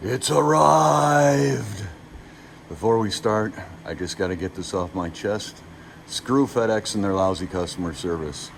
It's arrived! Before we start, I just got to get this off my chest. Screw FedEx and their lousy customer service.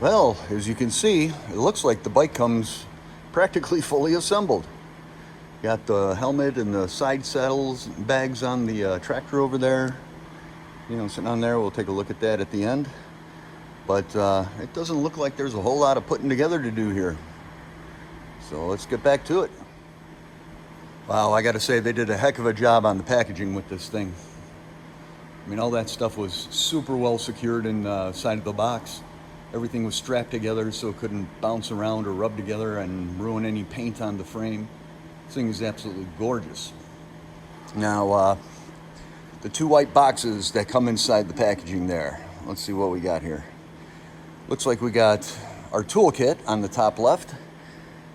Well, as you can see, it looks like the bike comes practically fully assembled. Got the helmet and the side saddles bags on the tractor over there. You know, sitting on there. We'll take a look at that at the end. But it doesn't look like there's a whole lot of putting together to do here. So let's get back to it. Wow, I gotta say, they did a heck of a job on the packaging with this thing. I mean, all that stuff was super well secured inside of the box. Everything was strapped together so it couldn't bounce around or rub together and ruin any paint on the frame. This thing is absolutely gorgeous. Now, the two white boxes that come inside the packaging there. Let's see what we got here. Looks like we got our toolkit on the top left.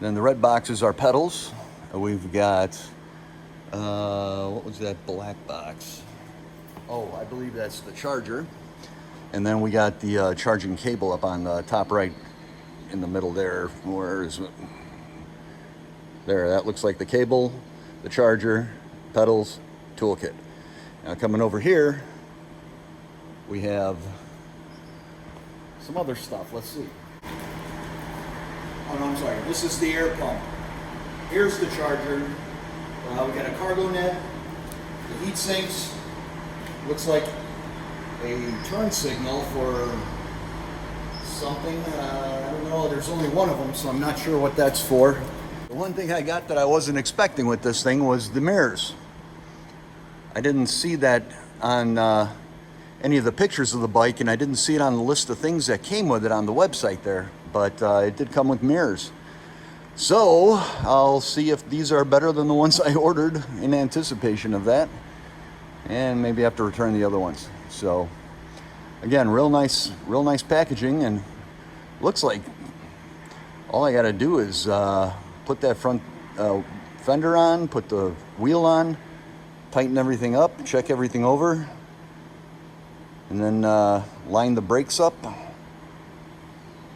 Then the red box is our pedals. We've got, what was that black box? Oh, I believe that's the charger. And then we got the charging cable up on the top right in the middle there. Where is it? There, that looks like the cable, the charger, pedals, toolkit. Now coming over here, we have some other stuff. Let's see. Oh no, I'm sorry. This is the air pump. Here's the charger. We got a cargo net, the heat sinks. Looks like a turn signal for something. I don't know. There's only one of them, so I'm not sure what that's for. The one thing I got that I wasn't expecting with this thing was the mirrors. I didn't see that on any of the pictures of the bike, and I didn't see it on the list of things that came with it on the website there, but it did come with mirrors. So I'll see if these are better than the ones I ordered in anticipation of that, and maybe have to return the other ones. So again, real nice packaging, and looks like all I got to do is put that front fender on, put the wheel on, tighten everything up, check everything over, and then line the brakes up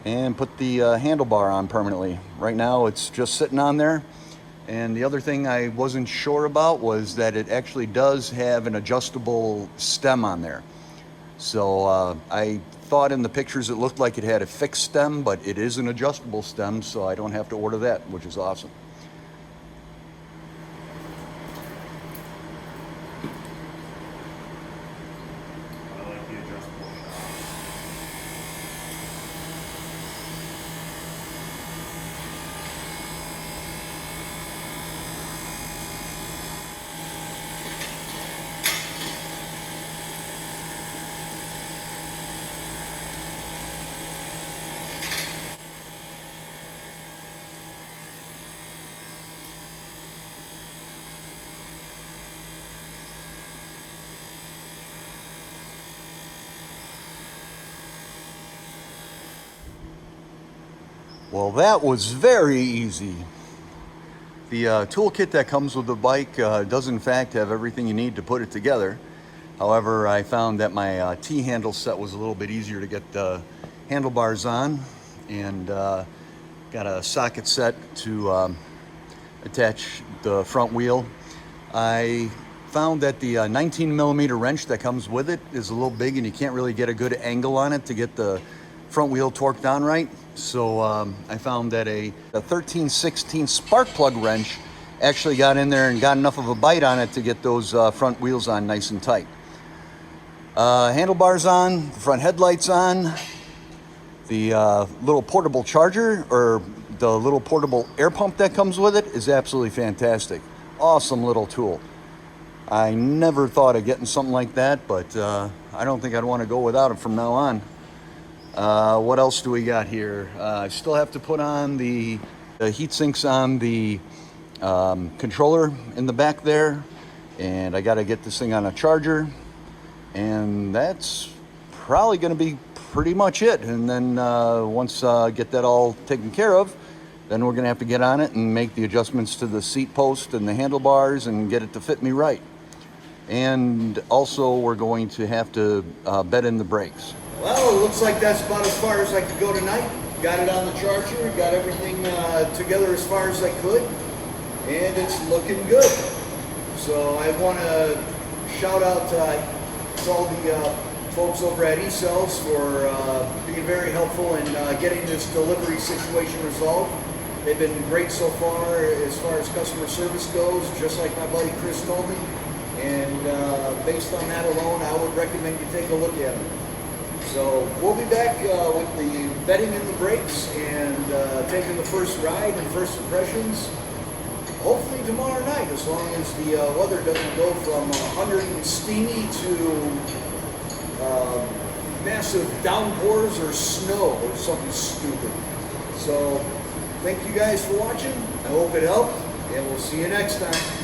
and put the handlebar on permanently. Right now it's just sitting on there. And the other thing I wasn't sure about was that it actually does have an adjustable stem on there. So I thought in the pictures it looked like it had a fixed stem, but it is an adjustable stem, so I don't have to order that, which is awesome. I like the adjustable shock. Well, that was very easy. The toolkit that comes with the bike does in fact have everything you need to put it together. However, I found that my T-handle set was a little bit easier to get the handlebars on, and got a socket set to attach the front wheel. I found that the 19 millimeter wrench that comes with it is a little big, and you can't really get a good angle on it to get the front wheel torqued on right. So I found that a 13/16 spark plug wrench actually got in there and got enough of a bite on it to get those front wheels on nice and tight. Handlebars on, the front headlights on, the little portable charger, or the little portable air pump that comes with it, is absolutely fantastic. Awesome little tool. I never thought of getting something like that, but I don't think I'd want to go without it from now on. What else do we got here? I still have to put on the heat sinks on the controller in the back there, and I got to get this thing on a charger, and that's probably going to be pretty much it. And then once I get that all taken care of, then we're going to have to get on it and make the adjustments to the seat post and the handlebars and get it to fit me right. And also we're going to have to bed in the brakes. Well, it looks like that's about as far as I could go tonight. Got it on the charger, got everything together as far as I could, and it's looking good. So I want to shout out to all the folks over at eCells for being very helpful in getting this delivery situation resolved. They've been great so far as customer service goes, just like my buddy Chris told me. And based on that alone, I would recommend you take a look at them. So we'll be back with the bedding in the brakes and taking the first ride and first impressions, hopefully tomorrow night, as long as the weather doesn't go from 100 and steamy to massive downpours or snow or something stupid. So thank you guys for watching. I hope it helped, and we'll see you next time.